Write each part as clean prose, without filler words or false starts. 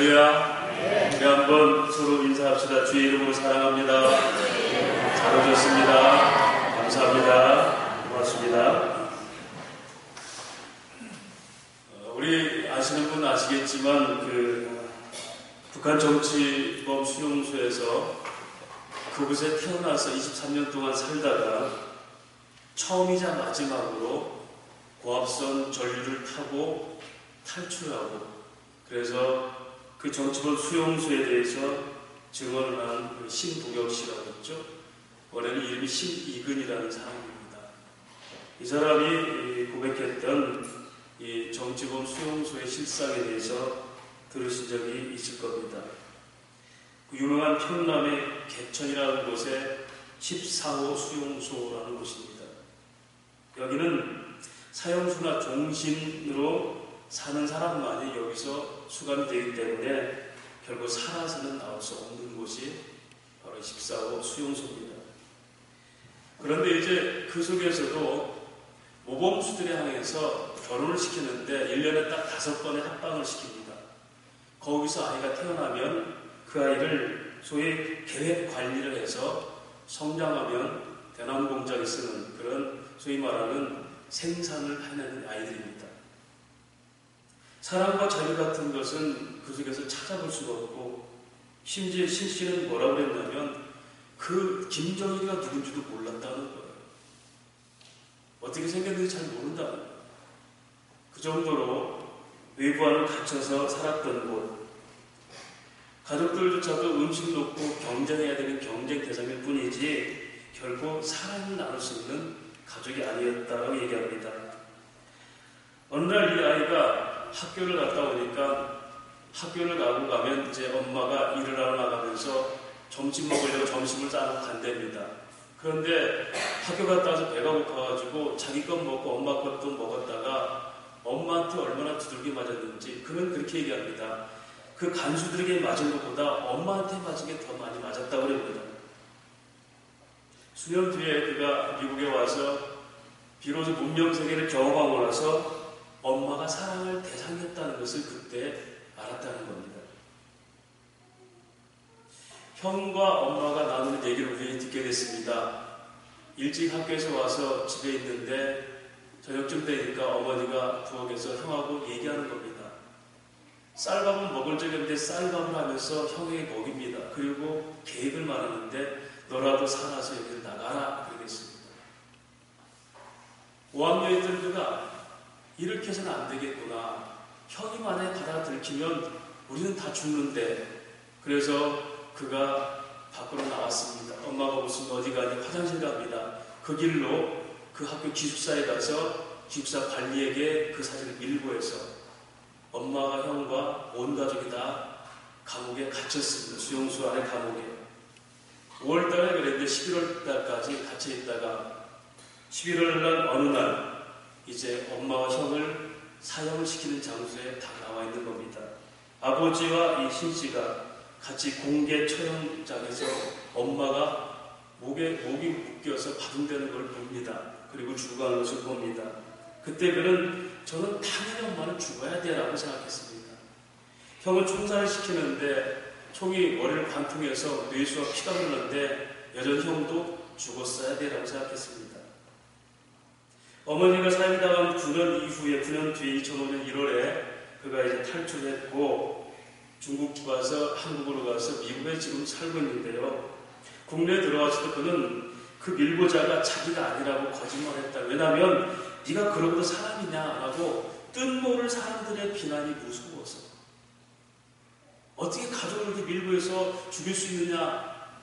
할렐루야. 우리 한번 서로 인사합시다. 주의 이름으로 사랑합니다. 잘 오셨습니다. 감사합니다. 고맙습니다. 우리 아시는 분 아시겠지만 북한 정치범 수용소에서 그곳에 태어나서 23년 동안 살다가 처음이자 마지막으로 고압선 전류를 타고 탈출하고, 그래서 그 정치범 수용소에 대해서 증언을 한 신부경 씨라고 했죠. 원래는 이름이 신이근이라는 사람입니다. 이 사람이 고백했던 이 정치범 수용소의 실상에 대해서 들으신 적이 있을 겁니다. 그 유명한 평남의 개천이라는 곳에 14호 수용소라는 곳입니다. 여기는 사형수나 종신으로 사는 사람만이 여기서 수감이 되기 때문에 결국 살아서는 나올 수 없는 곳이 바로 14호 수용소입니다. 그런데 이제 그 속에서도 모범수들에 향해서 결혼을 시키는데 1년에 딱 5번의 합방을 시킵니다. 거기서 아이가 태어나면 그 아이를 소위 계획 관리를 해서 성장하면 대남공장에 쓰는 그런 소위 말하는 생산을 해내는 아이들입니다. 사랑과 자유 같은 것은 그 속에서 찾아볼 수가 없고, 심지어 신씨는 뭐라고 그랬냐면 그 김정일이가 누군지도 몰랐다는 거예요. 어떻게 생겼는지 잘 모른다는 거예요. 그 정도로 외부 안을 갇혀서 살았던 곳, 가족들조차도 음식 놓고 경쟁해야 되는 경쟁 대상일 뿐이지 결국 사랑을 나눌 수 있는 가족이 아니었다고 얘기합니다. 어느 날 이 아이가 학교를 갔다 오니까, 학교를 가고 가면 이제 엄마가 일을 하러 나가면서 점심 먹으려고 점심을 싸놓고 간답니다. 그런데 학교 갔다 와서 배가 고파가지고 자기 것 먹고 엄마 것도 먹었다가 엄마한테 얼마나 두들겨 맞았는지 그는 그렇게 얘기합니다. 그 간수들에게 맞은 것보다 엄마한테 맞은 게 더 많이 맞았다고 그럽니다. 수년 뒤에 그가 미국에 와서 비로소 문명세계를 경험하고 나서 엄마가 사랑할 대상이었다는 것을 그때 알았다는 겁니다. 형과 엄마가 나누는 얘기를 우연히 듣게 됐습니다. 일찍 학교에서 와서 집에 있는데 저녁쯤 되니까 어머니가 부엌에서 형하고 얘기하는 겁니다. 쌀밥은 먹을 적이 없는데 쌀밥을 하면서 형에게 먹입니다. 그리고 계획을 말하는데 너라도 살아서 여기를 나가라 그러겠습니다. 5학년이던 그가 이렇게 해서는 안 되겠구나. 형이 만약에 바다가 들키면 우리는 다 죽는데. 그래서 그가 밖으로 나왔습니다. 엄마가 무슨 어디 가니 화장실 갑니다. 그 길로 그 학교 기숙사에 가서 기숙사 관리에게 그 사실을 밀고해서 엄마가 형과 온 가족이 다 감옥에 갇혔습니다. 수용소 안에 감옥에. 5월달에 그랬는데 11월달까지 갇혀 있다가 11월날 어느 날 이제 엄마와 형을 사형을 시키는 장소에 다 나와 있는 겁니다. 아버지와 이 신씨가 같이 공개 처형장에서 엄마가 목이 묶여서 바둥대는 걸 봅니다. 그리고 죽어가는 것을 봅니다. 그때 저는 당연히 엄마는 죽어야 돼 라고 생각했습니다. 형은 총살을 시키는데 총이 머리를 관통해서 뇌수와 피가 흐르는데 여전히 형도 죽었어야 돼 라고 생각했습니다. 어머니가 사형당한 9년 이후에 9년 뒤에 2005년 1월에 그가 이제 탈출했고 중국 가서 한국으로 가서 미국에 지금 살고 있는데요. 국내에 들어와서도 그는 그 밀고자가 자기가 아니라고 거짓말했다. 왜냐하면 네가 그러고도 사람이냐라고 뜻모를 사람들의 비난이 무서워서 어떻게 가족을 이렇게 밀고해서 죽일 수 있느냐.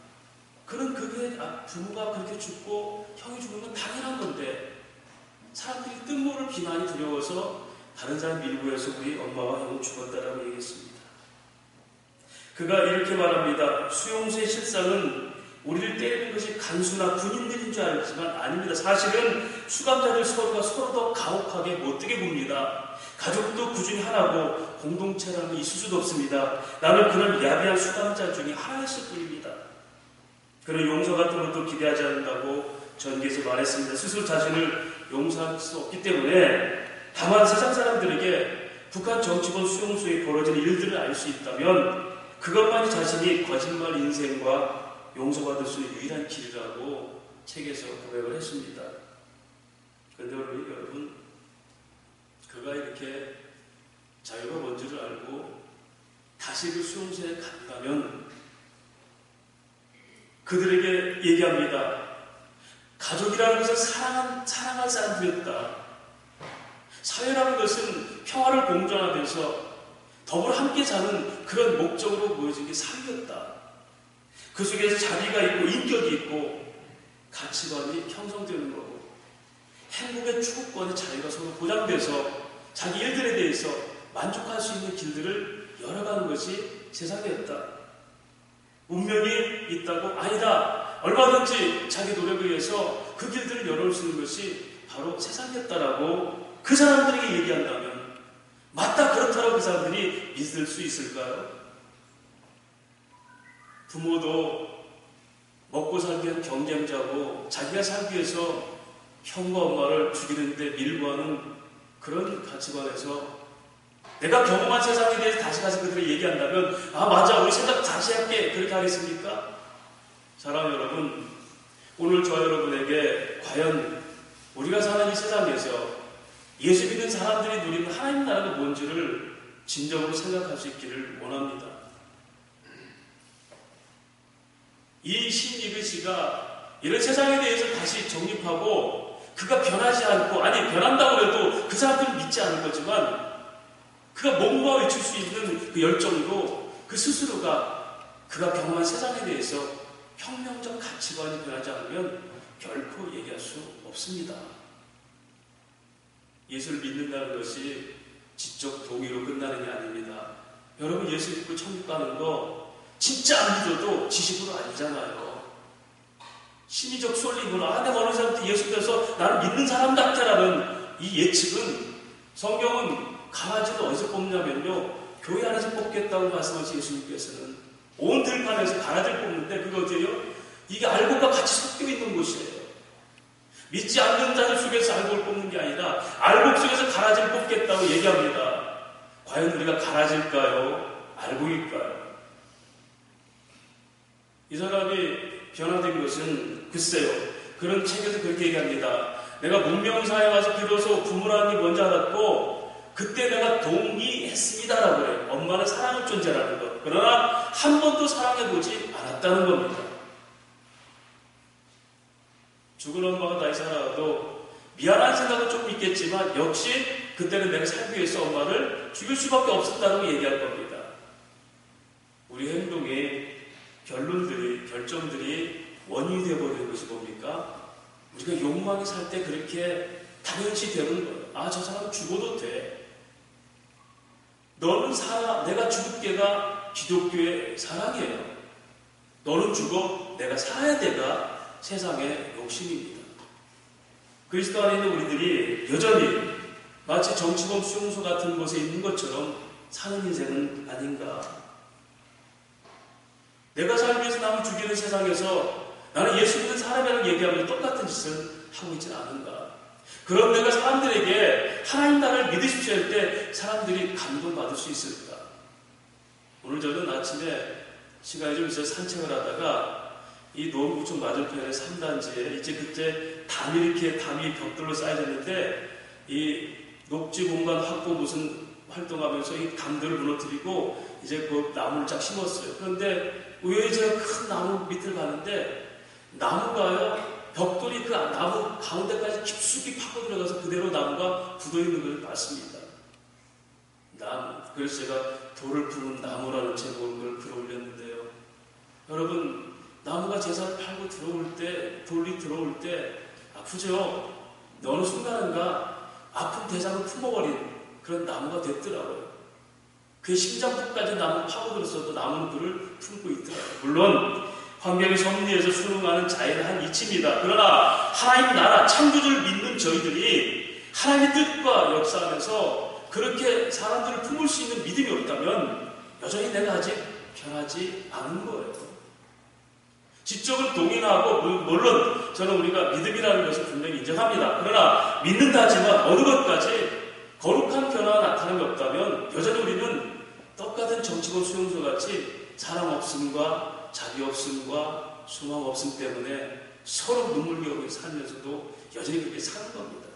그는 그게 부모가 그렇게 죽고 형이 죽는 건 당연한 건데 사람들이 뜻모를 비난이 두려워서 다른 사람 밀고해서 우리 엄마와 형은 죽었다라고 얘기했습니다. 그가 이렇게 말합니다. 수용소의 실상은 우리를 때리는 것이 간수나 군인들인 줄 알지만 아닙니다. 사실은 수감자들 서로가 서로 더 가혹하게 못되게 봅니다. 가족도 그 중에 하나고 공동체라는 있을 수도 없습니다. 나는 그런 야비한 수감자 중에 하나였을 뿐입니다. 그는 용서 같은 것도 기대하지 않는다고 전기에서 말했습니다. 스스로 자신을 용서할 수 없기 때문에 다만 세상 사람들에게 북한 정치권 수용소에 벌어진 일들을 알 수 있다면 그것만이 자신이 거짓말 인생과 용서받을 수 있는 유일한 길이라고 책에서 고백을 했습니다. 그런데 여러분, 그가 이렇게 자유가 뭔지를 알고 다시 그 수용소에 간다면 그들에게 얘기합니다. 가족이라는 것은 사랑할 사람들이었다. 사회라는 것은 평화를 공존하면서 더불어 함께 사는 그런 목적으로 모여진 게 사회였다. 그 속에서 자리가 있고 인격이 있고 가치관이 형성되는 거고 행복의 추구권의 자유가 서로 보장돼서 자기 일들에 대해서 만족할 수 있는 길들을 열어가는 것이 세상이었다. 운명이 있다고? 아니다. 얼마든지 자기 노력에 의해서 그 길들을 열어올 수 있는 것이 바로 세상이었다라고 그 사람들에게 얘기한다면 맞다, 그렇다라고 그 사람들이 믿을 수 있을까요? 부모도 먹고 살기 위한 경쟁자고 자기가 살기 위해서 형과 엄마를 죽이는데 밀고하는 그런 가치관에서 내가 경험한 세상에 대해서 다시 가서 그들이 얘기한다면 아 맞아, 우리 생각 다시 할게, 그렇게 하겠습니까? 사랑하는 여러분, 오늘 저 여러분에게 과연 우리가 사는 이 세상에서 예수 믿는 사람들이 누리는 하나님 나라가 뭔지를 진정으로 생각할 수 있기를 원합니다. 이 신이그 씨가 이런 세상에 대해서 다시 정립하고 그가 변하지 않고, 아니 변한다고 해도 그 사람들은 믿지 않을 거지만 그가 몸과 외칠 수 있는 그 열정으로 그 스스로가 그가 경험한 세상에 대해서 혁명적 가치관이 변하지 않으면 결코 얘기할 수 없습니다. 예수를 믿는다는 것이 지적 동의로 끝나는 게 아닙니다. 여러분, 예수 믿고 천국 가는 거 진짜 안 믿어도 지식으로 아니잖아요. 심리적 쏠림으로 내가 어느 사람한테 예수 믿어서 나를 믿는 사람 같아라는 이 예측은, 성경은 강아지를 어디서 뽑냐면요, 교회 안에서 뽑겠다고 말씀하신 예수님께서는 온 들판에서 강아지를 뽑는데 그게 어때요? 이게 알곡과 같이 섞여 있는 곳이에요. 믿지 않는 자들 속에서 알곡을 뽑는 게 아니라 알곡 속에서 가라지를 뽑겠다고 얘기합니다. 과연 우리가 가라지일까요? 알곡일까요? 이 사람이 변화된 것은 글쎄요, 그런 책에서 그렇게 얘기합니다. 내가 문명사에 와서 비로소 부모라는 게 뭔지 알았고 그때 내가 동의했습니다라고 해요. 엄마는 사랑의 존재라는 것. 그러나 한 번도 사랑해보지 않았다는 겁니다. 죽은 엄마가 다시 살아도 미안한 생각은 조금 있겠지만 역시 그때는 내가 살기 위해서 엄마를 죽일 수밖에 없었다고 얘기할 겁니다. 우리 행동의 결정들이 원인이 되어버리는 것이 뭡니까? 우리가 욕망이 살 때 그렇게 당연시 되는 거예요. 아, 저 사람 죽어도 돼. 너는 살아. 내가 죽을 게가 기독교의 사랑이에요. 너는 죽어. 내가 살아야 돼가 세상의 욕심입니다. 그리스도 안에 있는 우리들이 여전히 마치 정치범 수용소 같은 곳에 있는 것처럼 사는 인생은 아닌가. 내가 살기 위해서 남을 죽이는 세상에서 나는 예수 믿는 사람이라고 얘기하면서 똑같은 짓을 하고 있지는 않은가. 그럼 내가 사람들에게 하나님 나라를 믿으십시오 할 때 사람들이 감동받을 수 있을까? 오늘 저는 아침에 시간이 좀 있어서 산책을 하다가 이 노원구청 맞은편의 3단지에 이제 그때 담이 벽돌로 쌓여졌는데 이 녹지 공간 확보 무슨 활동하면서 이 담들을 무너뜨리고 이제 그 나무를 쫙 심었어요. 그런데 우연히 제가 큰 나무 밑을 가는데 나무가요, 벽돌이 그 나무 가운데까지 깊숙이 파고 들어가서 그대로 나무가 굳어있는 걸 봤습니다. 그래서 제가 돌을 품은 나무라는 제목을 글올렸는데요. 여러분, 나무가 제사를 팔고 들어올 때, 돌이 들어올 때 아프죠? 어느 순간인가 아픈 대상을 품어버린 그런 나무가 됐더라고요. 그 심장부까지 나무 파고들었어도 나무는 그를 품고 있더라고요. 물론 환경의 섭리에서 순응하는 자연의 한 이치입니다. 그러나 하나님 나라 창조주를 믿는 저희들이 하나님의 뜻과 역사하면서 그렇게 사람들을 품을 수 있는 믿음이 없다면 여전히 내가 아직 변하지 않은 거예요. 지적은 동의하고 물론 저는 우리가 믿음이라는 것을 분명히 인정합니다. 그러나 믿는다 하지만 어느 것까지 거룩한 변화가 나타남이 없다면 여전히 우리는 똑같은 정치권 수용소같이 사랑 없음과 자비 없음과 소망 없음 때문에 서로 눈물겨고 살면서도 여전히 그렇게 사는 겁니다.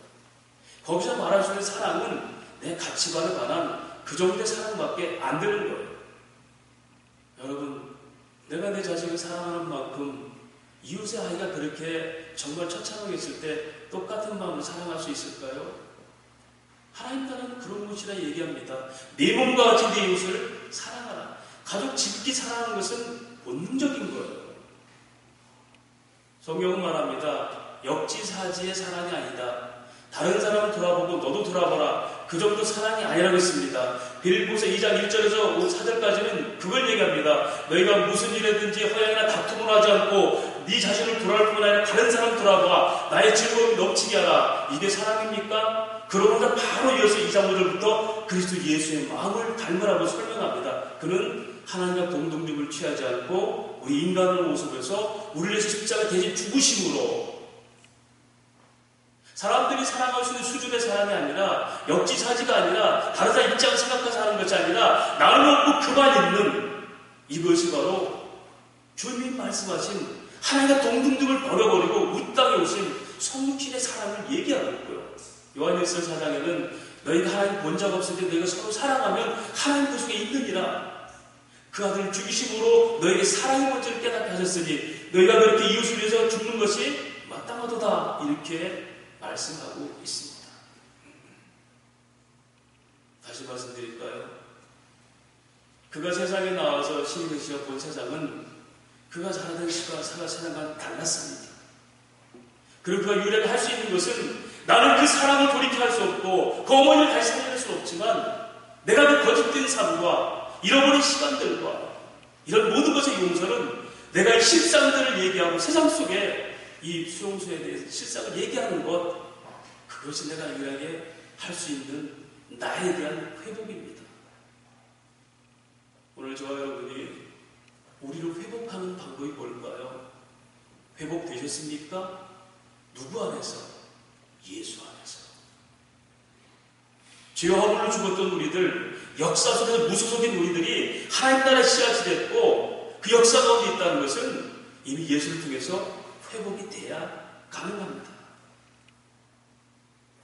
거기서 말할 수 있는 사랑은 내 가치관에 관한 그 정도의 사랑밖에 안 되는 거예요. 여러분, 내가 내 자식을 사랑하는 만큼 이웃의 아이가 그렇게 정말 처참하게 있을 때 똑같은 마음으로 사랑할 수 있을까요? 하나님 나라는 그런 것이라 얘기합니다. 내 몸과 같이 내 이웃을 사랑하라. 가족 지극히 사랑하는 것은 본능적인 거예요. 성경은 말합니다. 역지사지의 사랑이 아니다. 다른 사람을 돌아보고 너도 돌아보라. 그 정도 사랑이 아니라고 했습니다. 빌립보서 2장 1절에서 4절까지는 그걸 얘기합니다. 너희가 무슨 일이든지 허영이나 다툼을 하지 않고 네 자신을 돌아볼 뿐 아니라 다른 사람 돌아보아 나의 즐거움이 넘치게 하라. 이게 사랑입니까? 그러고자 바로 이어서 2장 5절부터 그리스도 예수의 마음을 닮으라고 설명합니다. 그는 하나님과 동등됨을 취하지 않고 우리 인간의 모습에서 우리를 위해서 십자가 대신 죽으심으로 사람들이 사랑할 수 있는 수준의 사람이 아니라 역지사지가 아니라 다른 사람 입장을 생각해서 하는 것이 아니라 나를 놓고 그만 있는 이것이 바로 주님이 말씀하신 하나님과 동등됨을 버려버리고 이 땅에 오신 성육신의 사랑을 얘기하고 있고요. 요한일서 4장에는 너희가 하나님 본 적 없을 때 너희가 서로 사랑하면 하나님 그 속에 있느니라. 그 아들을 죽이심으로 너희에게 사랑의 본질을 깨닫게 하셨으니 너희가 그렇게 이웃을 위해서 죽는 것이 마땅하도다. 이렇게 말씀하고 있습니다. 다시 말씀드릴까요? 그가 세상에 나와서 신인의 씨가 본 세상은 그가 자라던 시가 세상과 달랐습니다. 그리고 그가 유일하게 할 수 있는 것은 나는 그 사랑을 돌이켜할 수 없고 그 어머니를 다시 살려낼 수 없지만 내가 그 거짓된 삶과 잃어버린 시간들과 이런 모든 것의 용서는 내가 이 실상들을 얘기하고 세상 속에 이 수용소에 대해서 실상을 얘기하는 것, 그것이 내가 유일하게 할 수 있는 나에 대한 회복입니다. 오늘 저와 여러분이 우리를 회복하는 방법이 뭘까요? 회복되셨습니까? 누구 안에서? 예수 안에서. 죄와 허물로 죽었던 우리들, 역사 속에서 무소속인 우리들이 하나님 나라에 씨앗이 됐고 그 역사 가운데 있다는 것은 이미 예수를 통해서 회복이 돼야 가능합니다.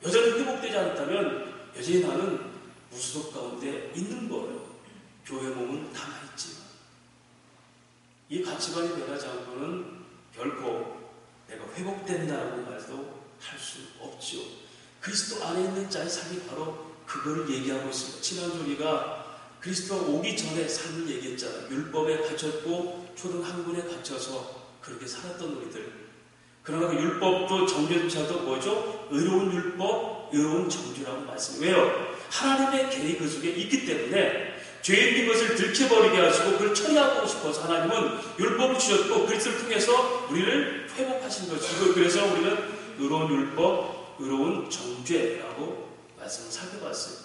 여전히 회복되지 않았다면 여전히 나는 무소속 가운데 있는 거예요. 교회 몸은 남아있지만 이 가치관이 변하지 않고는 결코 내가 회복된다라고 말도 할 수 없죠. 그리스도 안에 있는 자의 삶이 바로 그걸 얘기하고 있습니다. 지난주 우리가 그리스도가 오기 전에 삶을 얘기했잖아요. 율법에 갇혔고 초등학문에 갇혀서 그렇게 살았던 우리들. 그러나 그 율법도 정죄조차도 뭐죠? 의로운 율법, 의로운 정죄라고 말씀해요. 왜요? 하나님의 계획이 그 속에 있기 때문에 죄인인 것을 들켜버리게 하시고 그걸 처리하고 싶어서 하나님은 율법을 주셨고 그리스도를 통해서 우리를 회복하신 것이고 그래서 우리는 의로운 율법, 의로운 정죄라고 말씀을 살펴봤어요.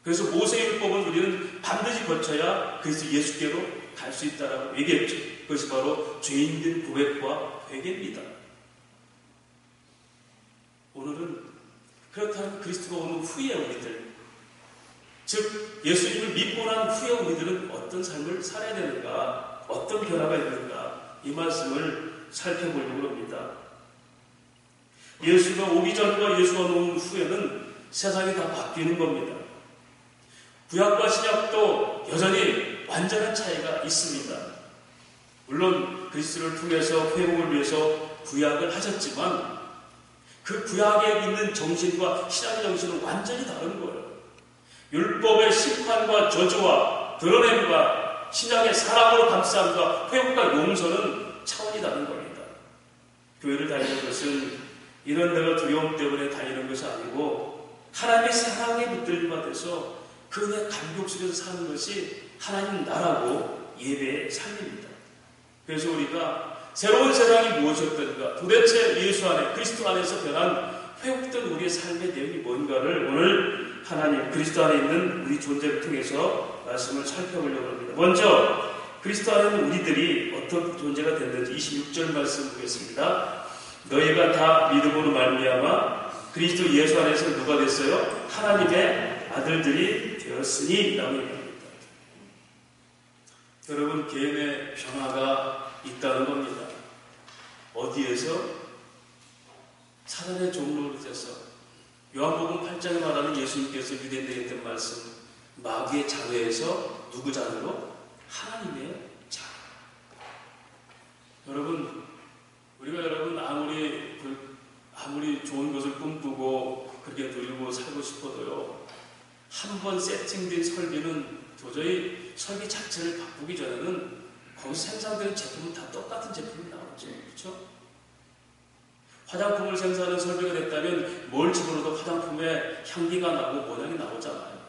그래서 모세의 율법은 우리는 반드시 거쳐야 그리스도 예수께로 갈 수 있다라고 얘기했죠. 그것이 바로 죄인된 고백과 회개입니다. 오늘은 그렇다면 그리스도가 오는 후에 우리들, 즉 예수님을 믿고 난 후에 우리들은 어떤 삶을 살아야 되는가, 어떤 변화가 있는가, 이 말씀을 살펴보려고 합니다. 예수가 오기 전과 예수가 오는 후에는 세상이 다 바뀌는 겁니다. 구약과 신약도 여전히 완전한 차이가 있습니다. 물론 그리스도를 통해서 회복을 위해서 구약을 하셨지만 그 구약에 있는 정신과 신약의 정신은 완전히 다른 거예요. 율법의 심판과 저주와 드러냄과 신약의 사랑으로 감싸움과 회복과 용서는 차원이 다른 겁니다. 교회를 다니는 것은 이런 데가 두려움 때문에 다니는 것이 아니고 하나님의 사랑에 붙들림과 돼서 그 은혜 감격 속에서 사는 것이 하나님 나라고 예배의 삶입니다. 그래서 우리가 새로운 세상이 무엇이었던가, 도대체 예수 안에 그리스도 안에서 변한 회복된 우리의 삶의 내용이 뭔가를 오늘 하나님 그리스도 안에 있는 우리 존재를 통해서 말씀을 살펴보려고 합니다. 먼저 그리스도 안에 있는 우리들이 어떤 존재가 됐는지 26절 말씀 보겠습니다. 너희가 다 믿음으로 말미암아 그리스도 예수 안에서 누가 됐어요? 하나님의 아들들이 되었으니 라고 얘기합니다. 여러분, 개인의 변화가 있다는 겁니다. 어디에서? 사단의 종로로 돼서 요한복음 8장에 말하는 예수님께서 유대인들에게 했던 말씀, 마귀의 자녀에서 누구 자녀로? 하나님의 자녀. 여러분, 우리가 아무리 좋은 것을 꿈꾸고 그렇게 누리고 살고 싶어도요, 한번 세팅된 설비는 도저히 설비 자체를 바꾸기 전에는 거기서 생산되는 제품은 다 똑같은 제품이 나오죠. 그렇죠? 화장품을 생산하는 설비가 됐다면 뭘 집어넣어도 화장품에 향기가 나고 모양이 나오잖아요.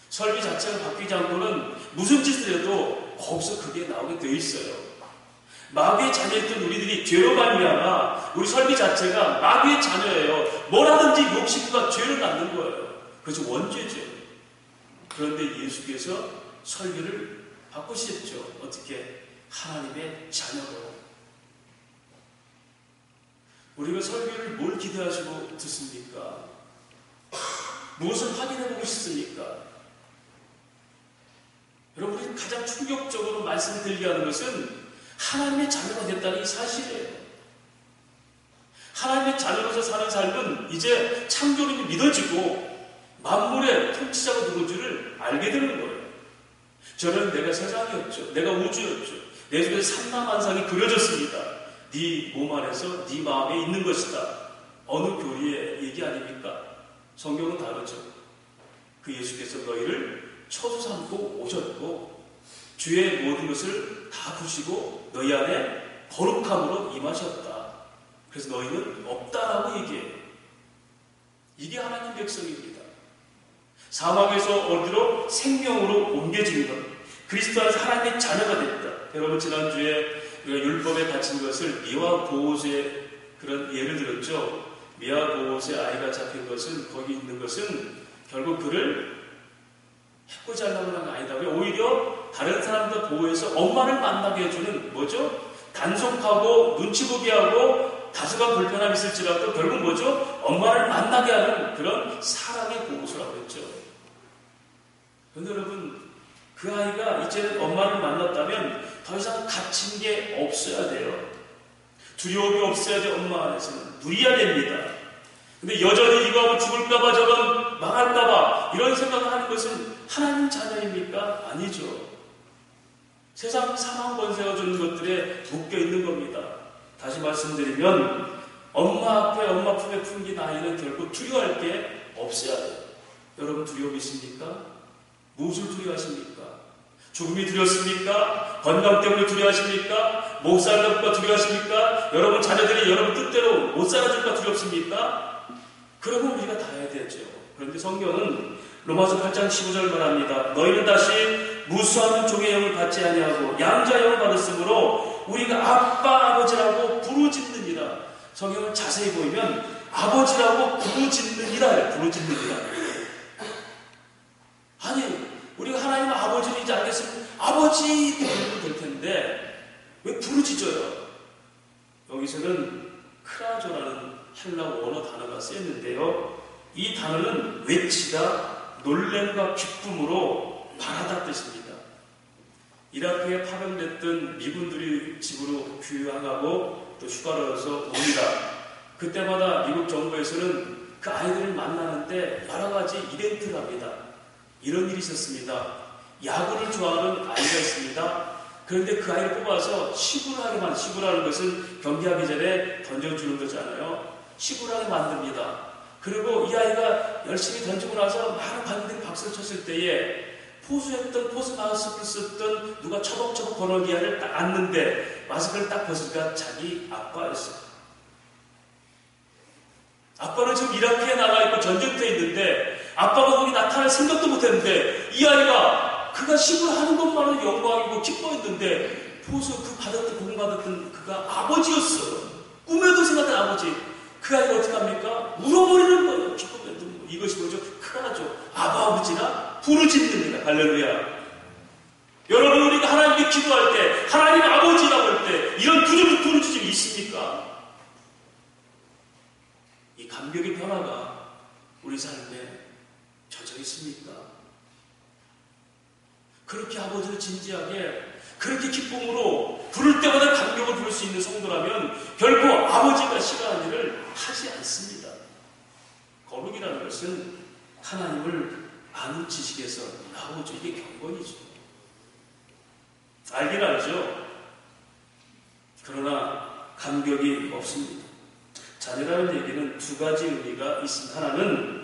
설비 자체가 바뀌지 않고는 무슨 짓을 해도 거기서 그게 나오게 돼 있어요. 마귀의 자녀였던 우리들이 죄로 말미암아 우리 설비 자체가 마귀의 자녀예요. 뭘 하든지 욕심과 죄를 낳는 거예요. 그래서 원죄죠. 그런데 예수께서 설비를 바꾸셨죠. 어떻게? 하나님의 자녀로. 우리가 설교를 뭘 기대하시고 듣습니까? 무엇을 확인해보고 싶습니까? 여러분, 우리 가장 충격적으로 말씀드리게 하는 것은 하나님의 자녀가 됐다는 이 사실이에요. 하나님의 자녀로서 사는 삶은 이제 창조론이 믿어지고 만물의 통치자가 누군지를 알게 되는 거예요. 저는 내가 세상이었죠. 내가 우주였죠. 내 속에 삼라만상이 그려졌습니다. 네 몸 안에서 네 마음에 있는 것이다. 어느 교리의 얘기 아닙니까? 성경은 다르죠. 그 예수께서 너희를 처소 삼고 오셨고 주의 모든 것을 다 부시고 너희 안에 거룩함으로 임하셨다. 그래서 너희는 없다라고 얘기해요. 이게 하나님 백성입니다. 사망에서 어디로? 생명으로 옮겨진 것. 그리스도 안에서 하나님의 자녀가 됐다. 여러분, 지난주에 우리가 율법에 갇힌 것을 미와 보옷의 그런 예를 들었죠. 미와 보옷의 아이가 잡힌 것은, 거기 있는 것은 결국 그를 해코지 하려고 하는 게 아니다. 오히려 다른 사람들 보호해서 엄마를 만나게 해주는 뭐죠? 단속하고 눈치 보게 하고 다소간 불편함이 있을지라도 결국 뭐죠? 엄마를 만나게 하는 그런 사랑의 보호소라고 했죠. 그런데 여러분, 그 아이가 이제는 엄마를 만났다면 더 이상 갇힌 게 없어야 돼요. 두려움이 없어야 돼. 엄마 안에서는 누려야 됩니다. 근데 여전히 이거 하고 죽을까봐 저건 망할까봐 이런 생각을 하는 것은 하나님 자녀입니까? 아니죠. 세상 사망 권세가 주는 것들에 묶여 있는 겁니다. 다시 말씀드리면 엄마 앞에 엄마 품에 품긴 아이는 결국 두려워할 게 없어야 돼요. 여러분, 두려움 있습니까? 무엇을 두려워하십니까? 죽음이 두렵습니까? 건강 때문에 두려워하십니까? 못 살까 두려워하십니까? 여러분 자녀들이 여러분 뜻대로 못 살아줄까 두렵습니까? 그러면 우리가 다 해야 되죠. 그런데 성경은 로마서 8장 15절 말합니다. 너희는 다시 무수한 종의 영을 받지 아니하고 양자의 영을 받았으므로 우리가 아빠 아버지라고 부르짖느니라. 성경을 자세히 보면 아버지라고 부르짖느니라. 부르짖느니라. 아니, 우리가 하나님 아버지를 이제 알겠으면 아버지 이렇게 부르면 될 텐데 왜 부르짖어요? 여기서는 크라조라는 헬라어 원어 단어가 쓰였는데요. 이 단어는 외치다, 놀램과 기쁨으로 바라다 뜻입니다. 이라크에 파병됐던 미군들이 집으로 귀향하고 또 휴가를 와서 옵니다. 그때마다 미국 정부에서는 그 아이들을 만나는데 여러 가지 이벤트를 합니다. 이런 일이 있었습니다. 야구를 좋아하는 아이가 있습니다. 그런데 그 아이를 뽑아서 시구하게 만듭니다. 시구라는 것은 경기하기 전에 던져주는 거잖아요. 시구하게 만듭니다. 그리고 이 아이가 열심히 던지고 나서 많은 관객들이 박수를 쳤을 때에 포수 마스크를 썼던 누가 처벅처벅 번호기야를 딱 앉는데 마스크를 딱 벗으니까 자기 아빠였어요. 아빠는 지금 이라크에 나가 있고 전쟁터에 있는데 아빠가 거기 나타날 생각도 못했는데 이 아이가 그가 시구를 하는 것만으로 영광이고 기뻐했는데 포수 공 받았던 그가 아버지였어. 꿈에도 생각한 아버지. 그 아이가 어떻게 합니까? 울어버리는 거예요. 기쁨의 눈물. 이것이 뭐죠? 크라죠. 아버지라 부르짖느니라. 할렐루야. 여러분, 우리가 하나님께 기도할 때 하나님 아버지라고 할 때 이런 부르짖음이 있습니까? 이 감격의 변화가 우리 삶에 젖어 있습니까? 그렇게 아버지를 진지하게, 그렇게 기쁨으로 부를 때마다 감격을 부를 수 있는 성도라면 결코 아버지가 싫어하는 일을 하지 않습니다. 거룩이라는 것은 하나님을 아는 지식에서 나오죠. 이게 경건이죠. 알긴 알죠. 그러나 감격이 없습니다. 자녀라는 얘기는 두 가지 의미가 있습니다. 하나는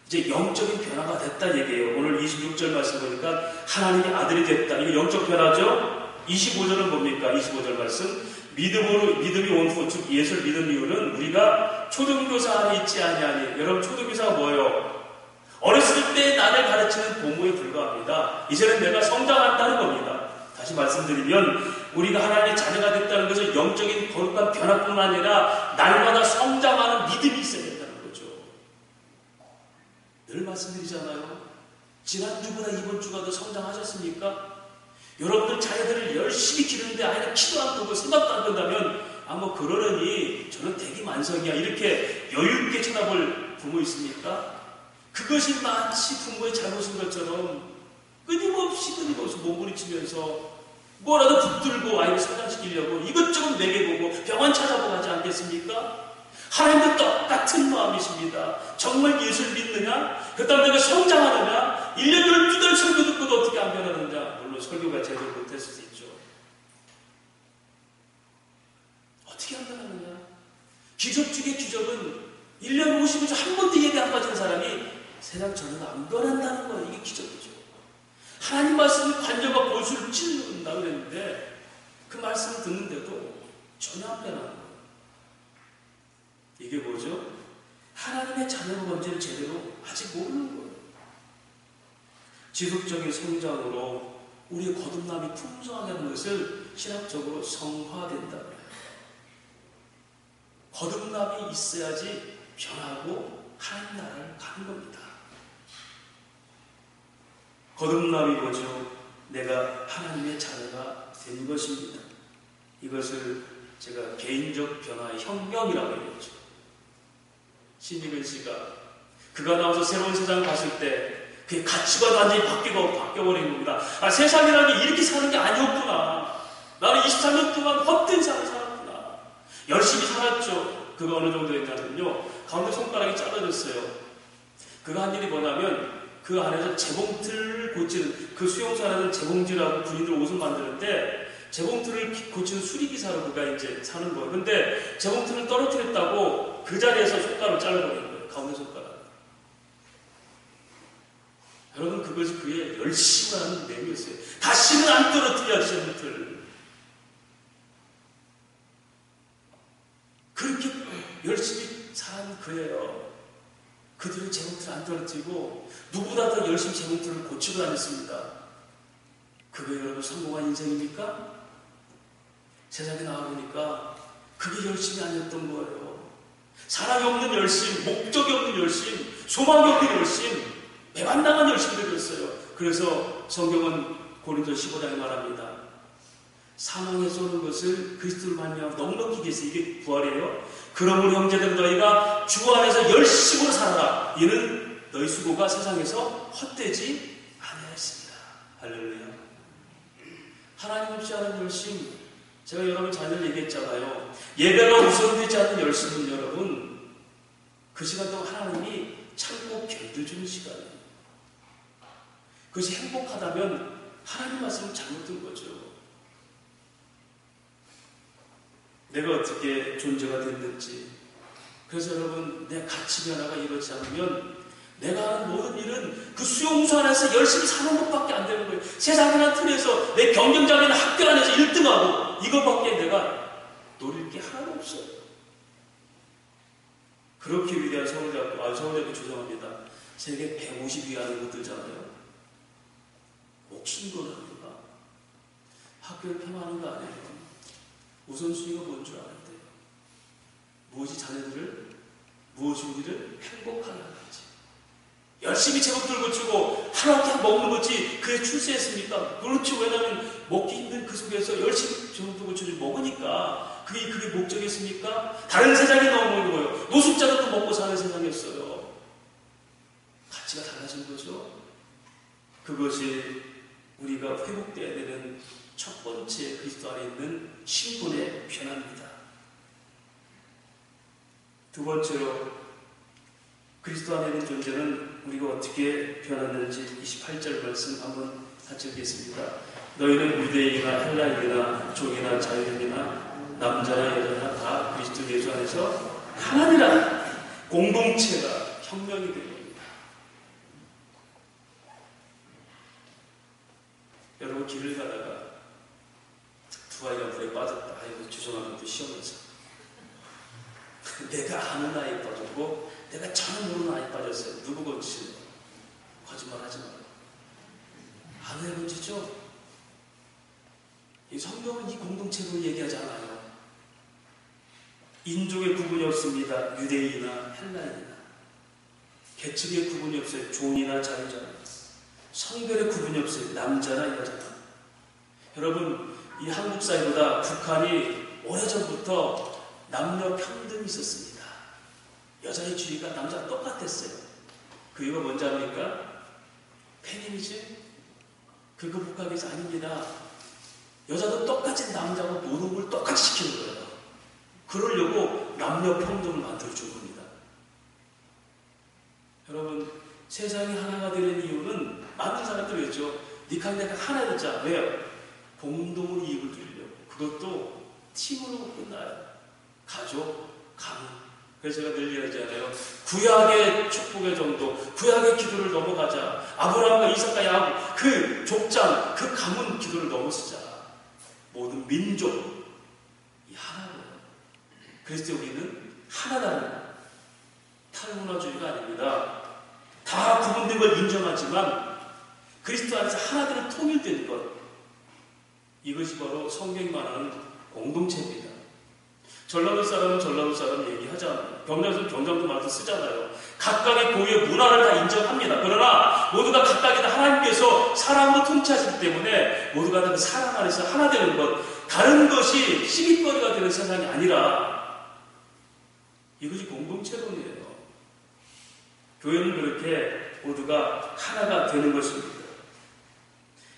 이제 영적인 변화가 됐다 얘기예요. 오늘 26절 말씀 보니까 하나님의 아들이 됐다. 이게 영적 변화죠. 25절은 뭡니까? 25절 말씀. 믿음이 온 후, 즉 예수를 믿은 이유는 우리가 초등교사 안에 있지 아니하니. 여러분, 초등교사가 뭐예요? 어렸을 때 나를 가르치는 고모에 불과합니다. 이제는 내가 성장한다는 겁니다. 다시 말씀드리면 우리가 하나님의 자녀가 됐다는 것은 영적인 거룩한 변화뿐만 아니라 날마다 성장하는 믿음이 있어야 된다는 거죠. 늘 말씀드리잖아요. 지난주보다 이번 주가 더 성장하셨습니까? 여러분들 자녀들을 열심히 기르는데 아이는 키도 안 크고 생각도 안 된다면 뭐 그러려니 저는 대기만성이야 이렇게 여유있게 쳐다볼 부모 있습니까? 그것이 마치 부모의 잘못인 것처럼 끊임없이 몸부림치면서 뭐라도 붙들고 아이를 성장시키려고 이것저것 먹여보고 병원 찾아보고 하지 않겠습니까? 하나님도 똑같은 마음이십니다. 정말 예수를 믿느냐? 그 다음에 내가 성장하느냐? 1년 12달 설교 듣고도 어떻게 안 변하느냐? 물론 설교가 제대로 못했을 수도 있죠. 어떻게 안 변하느냐? 기적 중에 기적은 1년 50일 한 번도 예배 안 빠진 사람이 세상 전체가 안 변한다는 거예요. 이게 기적이죠. 하나님 말씀을 관절과 골수를 찔른다 그랬는데 그 말씀을 듣는데도 전혀 안 변하는 거예요. 이게 뭐죠? 하나님의 자녀가 뭔지를 제대로 아직 모르는 거예요. 지속적인 성장으로 우리의 거듭남이 풍성하게 하는 것을 신학적으로 성화된다 그래요. 거듭남이 있어야지 변하고 하나님 나라를 가는 겁니다. 거듭남이 뭐죠? 내가 하나님의 자녀가 된 것입니다. 이것을 제가 개인적 변화의 혁명이라고 얘기했죠. 신익은 씨가 그가 나와서 새로운 세상을 봤을 때 그의 가치관이 완전히 바뀌어버린 겁니다. 세상이라는 게 이렇게 사는 게 아니었구나. 나는 23년 동안 헛된 삶을 살았구나. 열심히 살았죠. 그가 어느 정도 했냐면요. 가운데 손가락이 잘라졌어요. 그가 한 일이 뭐냐면 그 안에서 재봉틀을 고치는, 그 수용소 안에서 재봉질하고 군인들 옷을 만드는데 재봉틀을 고치는 수리기사로 그가 이제 사는 거예요. 근데 재봉틀을 떨어뜨렸다고 그 자리에서 손가락을 잘라버린 거예요. 가운데 손가락. 여러분, 그것이 그의 열심히 하는 내용이었어요. 다시는 안 떨어뜨려야지 재봉틀. 그렇게 열심히 산 거예요. 그들은 재봉틀을 안 떨어뜨리고 누구보다 더 열심히 재봉틀을 고치고 다녔습니다. 그게 여러분 성공한 인생입니까? 세상에 나와보니까 그게 열심이 아니었던 거예요. 사랑이 없는 열심, 목적이 없는 열심, 소망이 없는 열심, 배반당한 열심이 되었어요. 그래서 성경은 고린도 15장에 말합니다. 사망에 쏘는 것을 그리스도를 말미암아 넉넉히 계세요. 이게 부활이에요. 그러므로 형제들 너희가 주 안에서 열심으로 살아라. 이는 너희 수고가 세상에서 헛되지 아니하였습니다. 할렐루야. 하나님 없이 하는 열심, 제가 여러분 자녀를 얘기했잖아요. 예배가 우선되지 않는 열심은 여러분 그 시간 동안 하나님이 참고 견뎌주는 시간이에요. 그것이 행복하다면 하나님 말씀을 잘못 든 거죠. 내가 어떻게 존재가 됐는지. 그래서 여러분, 내 가치 변화가 이루어지지 않으면 내가 하는 모든 일은 그 수용소 안에서 열심히 사는 것밖에 안 되는 거예요. 세상이나 틀에서 내 경쟁장이나 학교 안에서 1등하고 이것밖에 내가 노릴 게 하나도 없어요. 그렇게 위대한 서울대학교 죄송합니다. 세계 150위 안에 못 들잖아요. 목숨 거는 학교가. 학교를 폄하하는 거 아니에요. 우선순위가 뭔 줄 아는데요. 무엇이 자녀들을, 무엇이 우리를 행복하게 하는지. 열심히 제목들 고치고 하나씩 먹는 거지 그게 출세했습니까? 그렇죠. 왜냐하면 먹기 힘든 그 속에서 열심히 제목들 고치고 먹으니까 그게 목적이었습니까? 다른 세상이 너무 먹는 거예요. 노숙자도 또 먹고 사는 세상이었어요. 가치가 달라진 거죠. 그것이 우리가 회복되어야 되는 첫 번째 그리스도 안에 있는 신분의 변화입니다. 두 번째로 그리스도 안에 있는 존재는 우리가 어떻게 변하는지 28절 말씀 한번 같이 읽겠습니다. 너희는 유대인이나 헬라인이나 종이나 자유인이나 남자나 여자나 다 그리스도 예수 안에서 하나니라. 공동체가 혁명이 된 겁니다. 여러분 길을 가다가 두 아이가 물에 빠졌다. 아이고 죄송합니다. 시험에서 내가 아는 아이 빠졌고 내가 전혀 모르는 아이 빠졌어요. 누구 건지 거짓말 하지 말고 아는 애 건지죠. 이 성경은 이 공동체로 얘기하지 않아요. 인종의 구분이 없습니다. 유대인이나 헬라인이나 계층의 구분이 없어요. 종이나 자유자나 성별의 구분이 없어요. 남자나 여자나. 여러분 이 한국 사회보다 북한이 오래전부터 남녀 평등이 있었습니다. 여자의 지위가 남자와 똑같았어요. 그 이유가 뭔지 압니까? 페미니즘? 그거 북한에서 아닙니다. 여자도 똑같이 남자하고 노동을 똑같이 시키는 거예요. 그러려고 남녀 평등을 만들어준 겁니다. 여러분 세상이 하나가 되는 이유는 많은 사람들이 있죠. 니가 내가 하나 되자. 왜요? 공동으로 이익을 누리려고. 그것도 팀으로 끝나요. 가족, 가문. 그래서 제가 늘 얘기하잖아요. 구약의 축복의 정도, 구약의 기도를 넘어가자. 아브라함과 이삭과 야곱, 그 족장, 그 가문 기도를 넘어서자. 모든 민족 이 하나예요. 그래서 우리는 하나다. 탈문화주의가 아닙니다. 다 구분된 걸 인정하지만 그리스도 안에서 하나되는 통일된 것, 이것이 바로 성경이 말하는 공동체입니다. 전라도 사람은 전라도 사람 얘기하잖아요. 경상도 경상도 말도 쓰잖아요. 각각의 고유의 문화를 다 인정합니다. 그러나 모두가 각각이 다 하나님께서 사랑으로 통치하시기 때문에 모두가 다 그 사랑 안에서 하나 되는 것, 다른 것이 시기거리가 되는 세상이 아니라 이것이 공동체론이에요. 교회는 그렇게 모두가 하나가 되는 것입니다.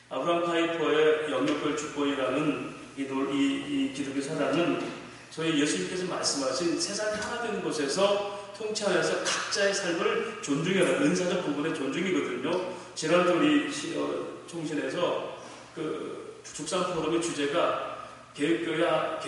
아브라함 카이퍼의 영역별 주권이라는 이 기독교 사단은 저희 예수님께서 말씀하신 세상이 하나 되는 곳에서 통치하면서 각자의 삶을 존중해라. 은사적 부분의 존중이거든요. 지난주 우리 총신에서 그 죽상 포럼의 주제가 계획교회와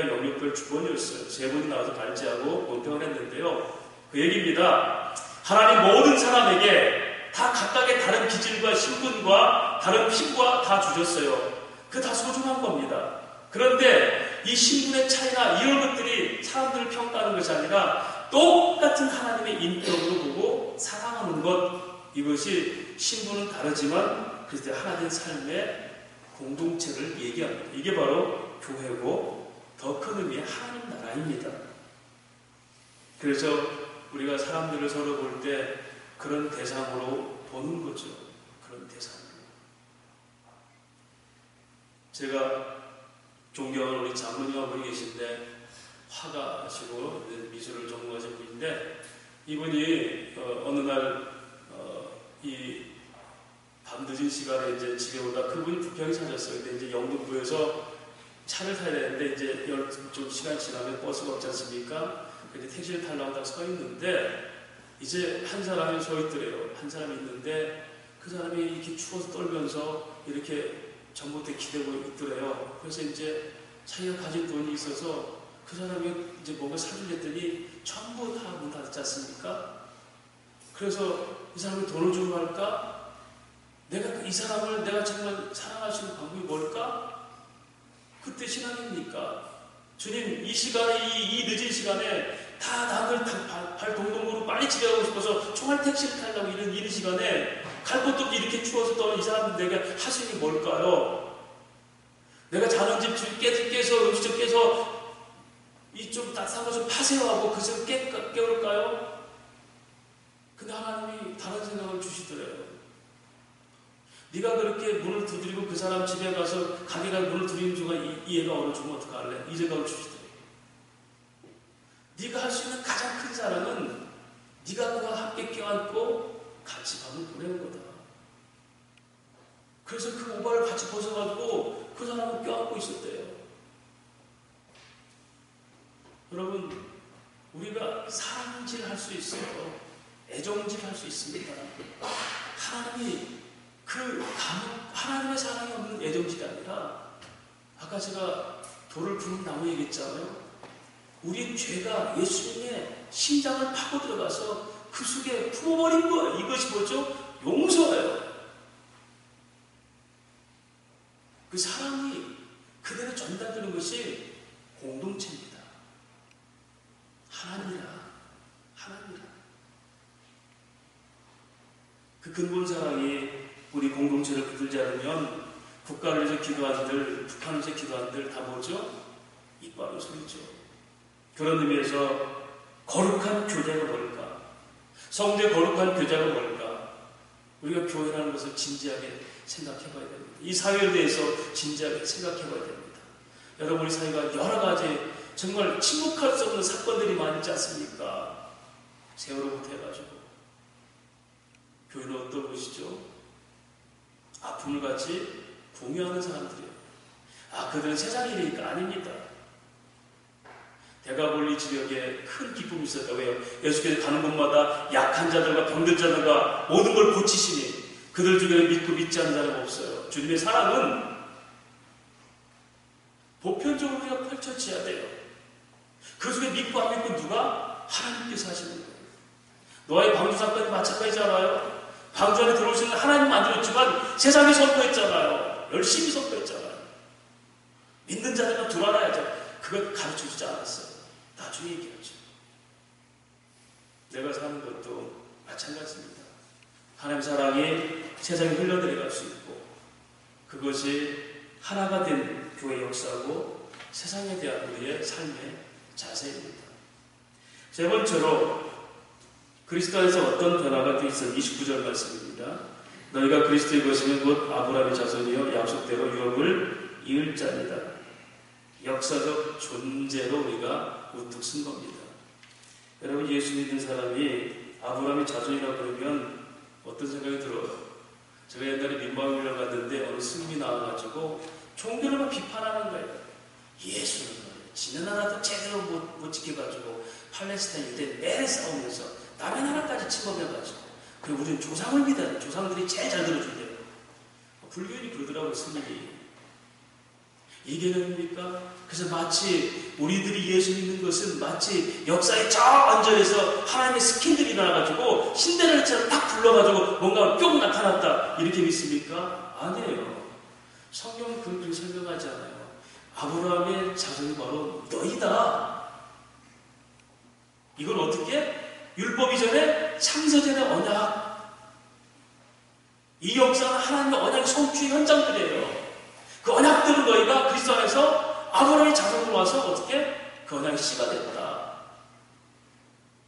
영역별 주권이었어요. 세 분이 나와서 발제하고 논평을 했는데요. 그 얘기입니다. 하나님 모든 사람에게 다 각각의 다른 기질과 신분과 다른 피부와 다 주셨어요. 그거 다 소중한 겁니다. 그런데 이 신분의 차이나 이런 것들이 사람들을 평가하는 것이 아니라 똑같은 하나님의 인격으로 보고 사랑하는 것, 이것이 신분은 다르지만 그때 하나된 삶의 공동체를 얘기합니다. 이게 바로 교회고 더 큰 의미의 하나님 나라입니다. 그래서 우리가 사람들을 서로 볼 때 그런 대상으로 보는 거죠. 그런 대상으로. 제가 존경하는 우리 장로님 한 분이 계신데 화가시고 미술을 전공하신 분인데 이분이 어느 날 이 밤늦은 시간에 이제 집에 오다 그분이 불평이 찾았어요. 근데 이제 영등포에서 차를 타야 되는데 이제 좀 시간 지나면 버스가 없지 않습니까? 근데 택시를 타려고 서 있는데 이제 한 사람이 서 있더래요. 한 사람이 있는데 그 사람이 이렇게 추워서 떨면서 이렇게 전봇대 기대고 있더래요. 그래서 이제 자기가 가진 돈이 있어서 그 사람이 이제 뭔가 사주랬더니 전부 다 문 닫지 않습니까? 그래서 이 사람이 돈을 주고 갈까? 내가 이 사람을 내가 정말 사랑할 수 있는 방법이 뭘까? 그때 신앙입니까? 주님, 이 시간에, 이 늦은 시간에 다 남들 발 동동으로 빨리 집에 가고 싶어서 총알 택시를 타려고 이런 시간에 갈 곳도 없이 이렇게 추워서 떠는 이 사람 내가 할 수 있는 게 뭘까요? 내가 자는 집 깨서 음식점 깨서 이 좀 따뜻한 거 좀 파세요 하고 그 생각 깨울까요? 근데 하나님이 다른 생각을 주시더래요. 네가 그렇게 문을 두드리고 그 사람 집에 가서 가게가 문을 두드리는 중간 이 애가 얼어 죽으면 어떡할래? 이 생각을 주시더래요. 네가 할 수 있는 가장 큰 사랑은 네가 그와 함께 껴안고 같이 사람을 보내는 거다. 그래서 그 오바를 같이 벗어가지고 그 사람을 껴안고 있었대요. 여러분, 우리가 사랑질 할 수 있어요. 애정질 할 수 있습니다. 하나님이 하나님의 사랑이 없는 애정질이 아니라, 아까 제가 돌을 부는 나무 얘기했잖아요. 우리 죄가 예수님의 심장을 파고 들어가서 그 속에 품어버린 거예요. 이것이 뭐죠? 용서예요. 그 사랑이 그대로 전달되는 것이 공동체입니다. 하나님이라. 그 근본 사랑이 우리 공동체를 붙들지 않으면 국가를 위해서 기도한들, 북한을 위해서 기도한들 다 뭐죠? 이빨로 소리죠. 그런 의미에서 거룩한 교제가 뭘까? 성도의 거룩한 교제가 뭘까? 우리가 교회라는 것을 진지하게 생각해 봐야 됩니다. 이 사회에 대해서 진지하게 생각해 봐야 됩니다. 여러분, 우리 사회가 여러 가지 정말 침묵할 수 없는 사건들이 많지 않습니까? 세월호부터 해가지고. 교회는 어떤 것이죠? 아픔을 같이 공유하는 사람들이에요. 그들은 세상 일이니까 아닙니다. 대가볼리 지역에 큰 기쁨이 있었다. 왜요? 예수께서 가는 곳마다 약한 자들과 병든 자들과 모든 걸 고치시니 그들 중에 믿고 믿지 않는 사람은 없어요. 주님의 사랑은 보편적으로 우리가 펼쳐져야 돼요. 그 속에 믿고 안 믿고 누가? 하나님께서 하시는 거예요. 노아의 방주 사건이 마찬가지잖아요. 방주 안에 들어오시는 하나님 만들었지만 세상에 선포했잖아요. 열심히 선포했잖아요. 믿는 자들만 들어와야죠. 그걸 가르쳐주지 않았어요. 나중에 얘기하죠. 내가 사는 것도 마찬가지입니다. 하나님 사랑이 세상에 흘러들어갈 수 있고 그것이 하나가 된 교회 역사고 세상에 대한 우리의 삶의 자세입니다. 세 번째로 그리스도 안에서 어떤 변화가 있어 29절 말씀입니다. 너희가 그리스도의 것이면 곧 아브라함의 자손이여 약속대로 유업을 이을 자니다. 역사적 존재로 우리가 우뚝 쓴 겁니다. 여러분, 예수 믿는 사람이 아브라함의 자손이라고 그러면 어떤 생각이 들어요? 제가 옛날에 민방위를 갔는데 어느 스님이 나와가지고 종교를 비판하는 거예요. 예수는 지는 나라도 제대로 못 지켜가지고 팔레스타인 유대 내내 싸우면서 남의 나라까지 침범해가지고 그리고 우리는 조상을 믿어야 돼. 조상들이 제일 잘 들어준대요. 불교인이 그러더라고요, 스님이. 이게 개념입니까? 그래서 마치 우리들이 예수 믿는 것은 마치 역사의 저 언저리에서 하나님의 스킨들이 일어나가지고 신데렐라처럼 딱 불러가지고 뭔가 뿅 나타났다 이렇게 믿습니까? 아니에요. 성경은 그렇게 설명하지 않아요. 아브라함의 자손이 바로 너희다. 이걸 어떻게? 율법 이전에 창세전의 언약. 이 역사는 하나님의 언약의 성취의 현장들이에요. 그 언약들은 너희가 그리스도 안에서 아브라함의 자손으로 와서 어떻게? 그 언약의 씨가 됐다.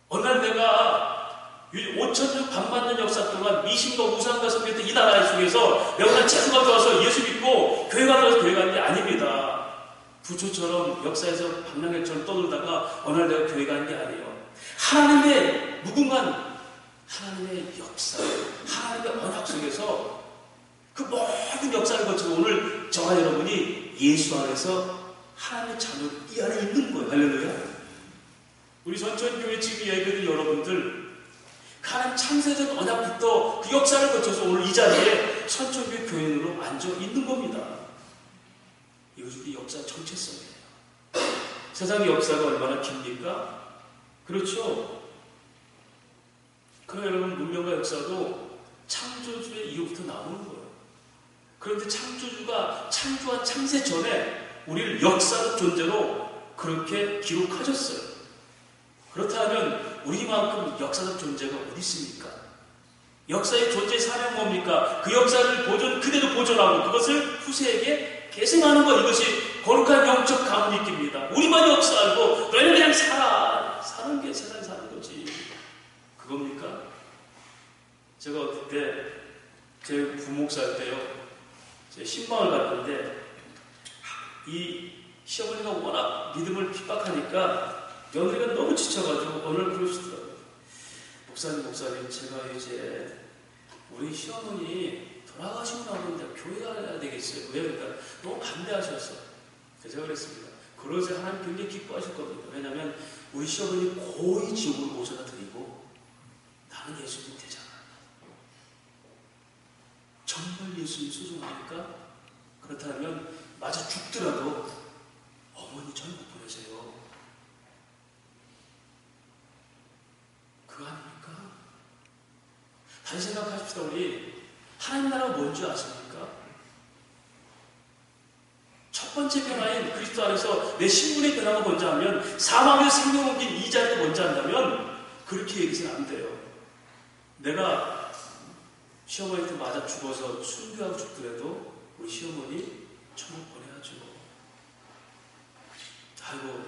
어느 날 내가 5,000년 반만년 역사 동안 미신과 우상과 섬겼던 이 나라 속에서 내가 오늘 재수가 들어와서 예수 믿고 교회가 들어서 교회 간 게 아닙니다. 부초처럼 역사에서 방랑객처럼 떠돌다가 어느 날 내가 교회 간 게 아니에요. 하나님의 무궁한 하나님의 역사, 하나님의 언약 속에서 그 모든 역사를 거치고 오늘 저와 여러분이 예수 안에서 하나님의 자녀 이 안에 있는 거예요. 할렐루야. 우리 선천교회 지금 예배드린 여러분들 하나님 창세전 언약부터 그 역사를 거쳐서 오늘 이 자리에 선천교회 교인으로 앉아 있는 겁니다. 이것이 우리 역사 정체성이에요. 세상의 역사가 얼마나 깁니까? 그렇죠. 그럼 여러분 문명과 역사도 창조주의 이후부터 나오는 거예요. 그런데 창조주가 창조한 창세 전에 우리를 역사적 존재로 그렇게 기록하셨어요. 그렇다면 우리만큼 역사적 존재가 어디 있습니까? 역사의 존재의 사명 뭡니까? 그 역사를 그대로 보존하고 그것을 후세에게 계승하는 것, 이것이 거룩한 영적 가문입니다. 우리만 역사 알고 너희는 그냥 사는 게 세상에 사는 거지. 그겁니까? 제가 어떨 때 제 부목 살 때요, 제 신방을 갔는데 이 시어머니가 워낙 믿음을 핍박하니까 며느리가 너무 지쳐가지고 어느 날 그러시더라고요. 목사님, 제가 이제 우리 시어머니 돌아가시고 나오는데 교회 가야 되겠어요. 왜? 그러니까 너무 반대하셔서. 제가 그랬습니다. 그러지 하나님 굉장히 기뻐하실 겁니다. 왜냐하면 우리 시어머니 고이 지옥으로 모셔다 드리고 나는 예수님 되잖아. 정말 예수님 소중하니까 그렇다면 마저 죽더라도 어머니 전 못 보내세요. 그거 아닙니까? 다시 생각하십시다. 우리 하나님 나라가 뭔지 아십니까? 첫 번째 변화인 그리스도 안에서 내 신분의 변화가 뭔지 하면 사망에서 생명 옮긴 이 자리가 뭔지 안다면 그렇게 얘기해서는 안 돼요. 내가 시어머니한테 맞아 죽어서 순교하고 죽더라도 우리 시어머니 천국 보내야죠. 아이고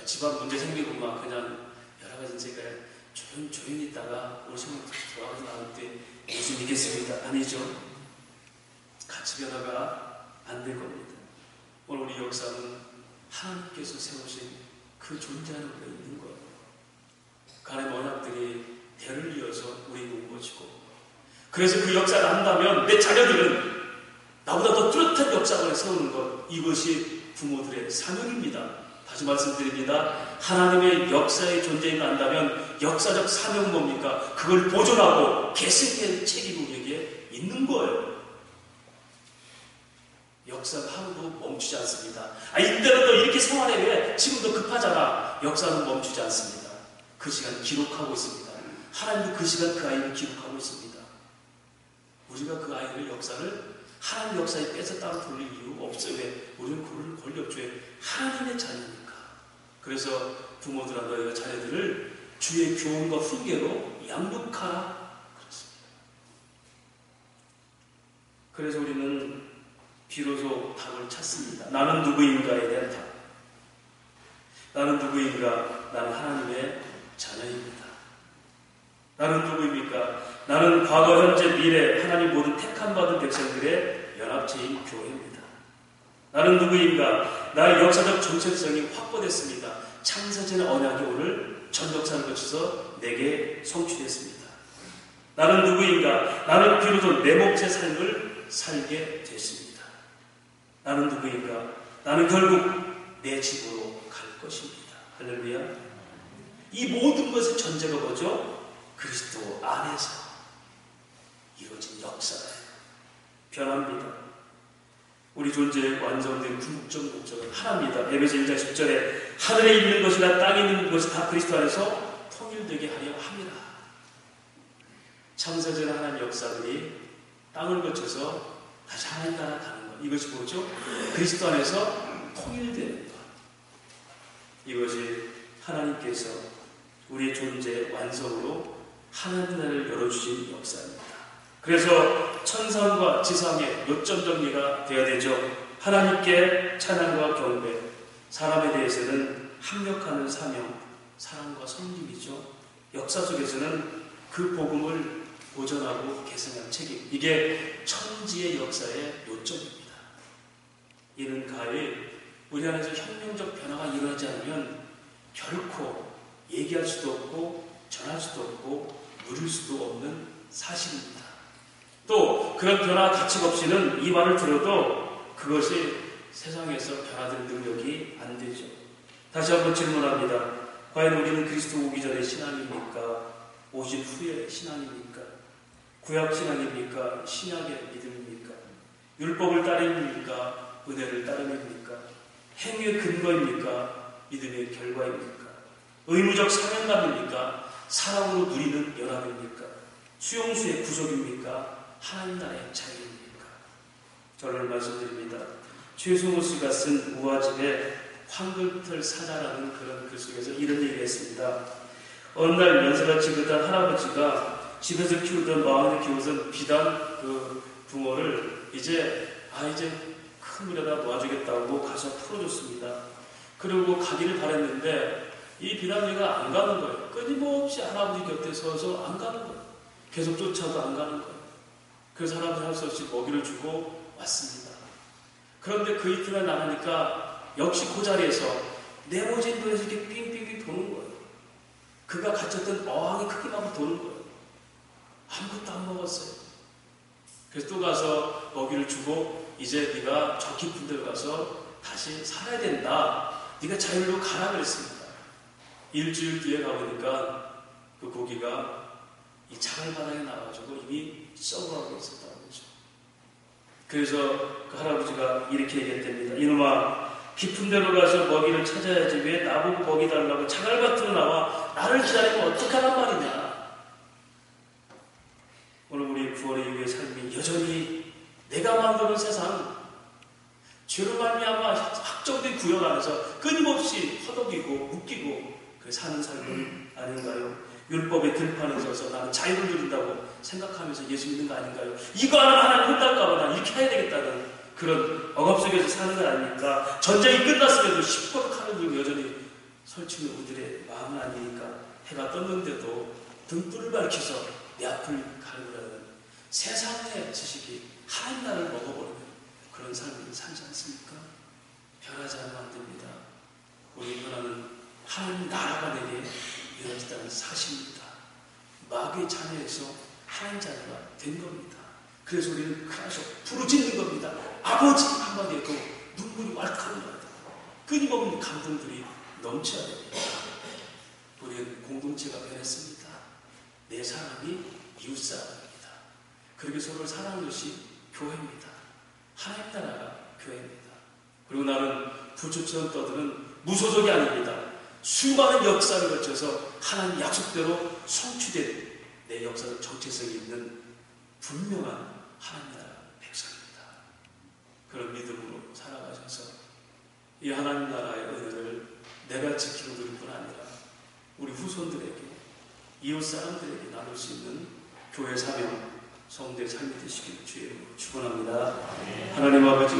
집안 문제 생기고 막 그냥 여러 가지 제가 조용히 있다가 우리 시어머니 돌아가서 나올 때 무슨 믿겠습니까? 아니죠. 같이 변화가 안 될 겁니다. 오늘 우리 역사는 하나님께서 세우신 그 존재하는 우리가 있는 거예요. 간의 언약들이 대를 이어서 우리 공부지고 그래서 그 역사를 안다면 내 자녀들은 나보다 더 뚜렷한 역사를 세우는 것, 이것이 부모들의 사명입니다. 다시 말씀드립니다. 하나님의 역사의 존재를 안다면 역사적 사명은 뭡니까? 그걸 보존하고 계승해야 책임이 우리에게 있는 거예요. 역사는 하루도 멈추지 않습니다. 이때는 너 이렇게 생활해 왜? 지금도 급하잖아. 역사는 멈추지 않습니다. 그 시간 기록하고 있습니다. 하나님도 그 시간 그 아이를 기록하고 있습니다. 우리가 그 아이를 역사를 하나님 역사에 뺏어 따로 돌릴 이유가 없어요. 왜? 우리는 그걸 권력주에 하나님의 자녀니까. 그래서 부모들아 너희가 자녀들을 주의 교훈과 훈계로 양육하라 그렇습니다. 그래서 우리는 비로소 답을 찾습니다. 나는 누구인가에 대한 답. 나는 누구인가? 나는 하나님의 자녀입니다. 나는 누구입니까? 나는 과거, 현재, 미래 하나님 모든 택함 받은 백성들의 연합체인 교회입니다. 나는 누구인가? 나의 역사적 정체성이 확보됐습니다. 창세전 언약이 오늘 전 역사를 거쳐서 내게 성취됐습니다. 나는 누구인가? 나는 비로소 내 몫의 삶을 살게 됐습니다. 나는 누구인가? 나는 결국 내 집으로 갈 것입니다. 할렐루야. 이 모든 것의 전제가 뭐죠? 그리스도 안에서 이루어진 역사예요. 변합니다. 우리 존재의 완성된 궁극적 목적은 하나입니다. 에베소 1장 10절에 하늘에 있는 것이나 땅에 있는 것이 다 그리스도 안에서 통일되게 하려 함이라. 창세전 하나님의 역사들이 땅을 거쳐서 다시 하나님 나라 가는 것. 이것이 뭐죠? 그리스도 안에서 통일되는 것. 이것이 하나님께서 우리의 존재의 완성으로 하나님 나라를 열어주신 역사입니다. 그래서 천상과 지상의 요점 정리가 되어야 되죠. 하나님께 찬양과 경배, 사람에 대해서는 합력하는 사명, 사랑과 섬김이죠. 역사 속에서는 그 복음을 보존하고 계승한 책임, 이게 천지의 역사의 요점입니다. 이는 가히 우리 안에서 혁명적 변화가 일어나지 않으면 결코 얘기할 수도 없고 전할 수도 없고 누릴 수도 없는 사실입니다. 또 그런 변화 가치가 없이는 이 말을 들어도 그것이 세상에서 변화될 능력이 안 되죠. 다시 한번 질문합니다. 과연 우리는 그리스도 오기 전에 신앙입니까? 오신 후에 신앙입니까? 구약 신앙입니까? 신약의 믿음입니까? 율법을 따름입니까? 은혜를 따름입니까? 행위의 근거입니까? 믿음의 결과입니까? 의무적 사명감입니까? 사랑으로 누리는 연합입니까? 수용수의 부족입니까? 하나님 나라의 자유입니까? 결론을 말씀드립니다. 최승호 씨가 쓴 우화집의 황금털 사자라는 그런 글 속에서 이런 얘기를 했습니다. 어느 날 연세가 지긋한 할아버지가 집에서 키우던 마흔에 키우던 비단 그 붕어를 이제 큰 물에다 놓아주겠다고 가서 풀어줬습니다. 그리고 가기를 바랬는데 이 비단비가 안 가는 거예요. 끊임없이 할아버지 곁에 서서 안 가는 거예요. 계속 쫓아도 안 가는 거예요. 그래서 할아버지 할 수 없이 먹이를 주고 왔습니다. 그런데 그 이튿날 나가니까 역시 그 자리에서 네모진 돌에서 이렇게 빙빙빙 도는 거예요. 그가 갇혔던 어항이 크기만큼 도는 거예요. 아무것도 안 먹었어요. 그래서 또 가서 먹이를 주고 이제 네가 저 깊은 데로 가서 다시 살아야 된다. 네가 자유로 가라 그랬습니다. 일주일 뒤에 가보니까 그 고기가 이 작은 바닥에 나와가지고 이미 썩어가고 있었다는 거죠. 그래서 그 할아버지가 이렇게 얘기했답니다. 이놈아, 깊은 데로 가서 먹이를 찾아야지 왜 나보고 먹이 달라고 자갈밭으로 나와 나를 기다리면 어떡하란 말이냐. 오늘 우리 구원의 이후의 삶이 여전히 내가 만드는 세상, 죄로 말미암아 확정된 구역 안에서 끊임없이 허덕이고 묶이고 사는 삶은 아닌가요? 율법의 들판에 서서 나는 자유를 누린다고 생각하면서 예수 믿는 거 아닌가요? 이거 하나님 혼날까봐 난 이렇게 해야 되겠다는 그런 억압 속에서 사는 거 아닙니까? 전쟁이 끝났음에도 시퍼렇 하는 중 여전히 설치는 우리들의 마음은 아니니까 해가 떴는데도 등불을 밝혀서 내 앞을 가르라는 세상의 지식이 하나님 나라를 먹어버리는 그런 삶을 살지 않습니까? 변하지 않으면 안 됩니다. 우리 변화는 하나님 나라가 내게 이루어졌다는 사실입니다. 마귀의 자녀에서 하나님 자녀가 된 겁니다. 그래서 우리는 그래서 부르짖는 겁니다. 아버지 한마디에도 눈물이 왈칵 나야 돼요. 끊임없는 감동들이 넘쳐야 됩니다. 우리는 공동체가 변했습니다. 내 사람이 이웃 사람입니다. 그렇게 서로를 사랑하는 것이 교회입니다. 하나님 나라가 교회입니다. 그리고 나는 부처처럼 떠드는 무소속이 아닙니다. 수많은 역사를 거쳐서 하나님 약속대로 성취된 내 역사적 정체성이 있는 분명한 하나님 나라 백성입니다. 그런 믿음으로 살아가셔서 이 하나님 나라의 은혜를 내가 지키고 누릴 뿐 아니라 우리 후손들에게, 이웃 사람들에게 나눌 수 있는 교회 사명, 성도의 삶이 되시기를 주의 이름으로 축원합니다. 하나님 아버지,